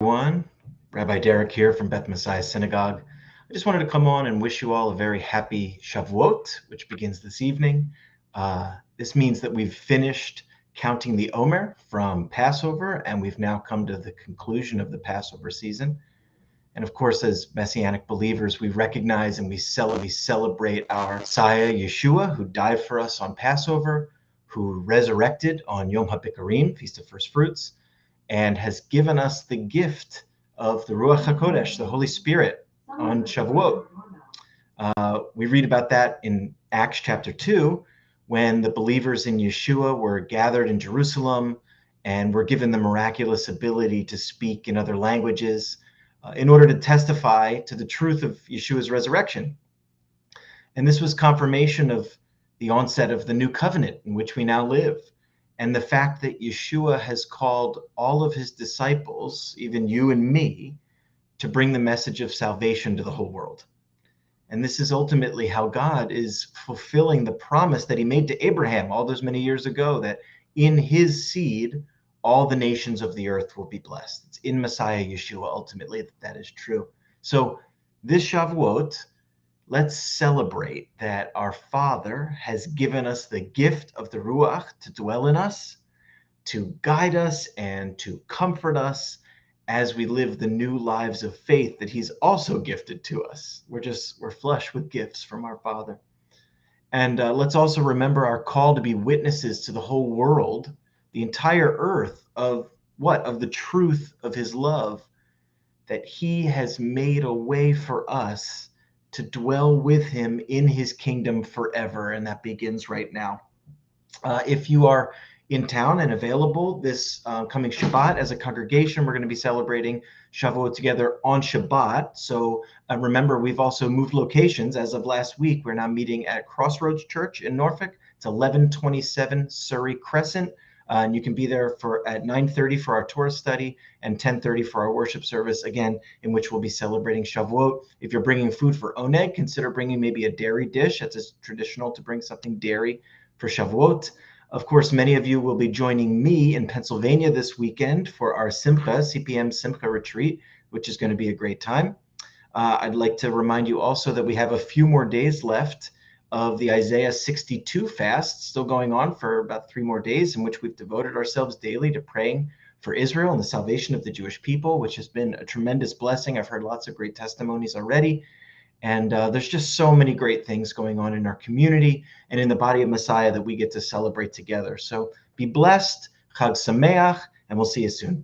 Everyone, Rabbi Derek here from Beth Messiah Synagogue. I just wanted to come on and wish you all a very happy Shavuot, which begins this evening. This means that we've finished counting the Omer from Passover, and we've now come to the conclusion of the Passover season. And of course, as Messianic believers, we recognize and we celebrate our Messiah, Yeshua, who died for us on Passover, who resurrected on Yom HaBikurim, Feast of First Fruits, and has given us the gift of the Ruach HaKodesh, the Holy Spirit, on Shavuot. We read about that in Acts chapter 2, when the believers in Yeshua were gathered in Jerusalem and were given the miraculous ability to speak in other languages in order to testify to the truth of Yeshua's resurrection. And this was confirmation of the onset of the new covenant in which we now live, and the fact that Yeshua has called all of his disciples, even you and me, to bring the message of salvation to the whole world. And this is ultimately how God is fulfilling the promise that he made to Abraham all those many years ago, that in his seed, all the nations of the earth will be blessed. It's in Messiah Yeshua, ultimately, that is true. So this Shavuot, let's celebrate that our Father has given us the gift of the Ruach to dwell in us, to guide us, and to comfort us as we live the new lives of faith that he's also gifted to us. We're flush with gifts from our Father. And let's also remember our call to be witnesses to the whole world, the entire earth, of what? Of the truth of his love, that he has made a way for us to dwell with him in his kingdom forever. And that begins right now. If you are in town and available this coming Shabbat as a congregation, we're going to be celebrating Shavuot together on Shabbat. So remember, we've also moved locations as of last week. We're now meeting at Crossroads Church in Norfolk. It's 1127 Surrey Crescent. And you can be there at 9:30 for our Torah study and 10:30 for our worship service, again, in which we'll be celebrating Shavuot. If you're bringing food for Oneg, consider bringing maybe a dairy dish. It's traditional to bring something dairy for Shavuot. Of course, many of you will be joining me in Pennsylvania this weekend for our Simcha, CPM Simcha retreat, which is going to be a great time. I'd like to remind you also that we have a few more days left of the Isaiah 62 fast, still going on for about 3 more days, in which we've devoted ourselves daily to praying for Israel and the salvation of the Jewish people, which has been a tremendous blessing. I've heard lots of great testimonies already. And there's just so many great things going on in our community and in the body of Messiah that we get to celebrate together. So be blessed, Chag Sameach, and we'll see you soon.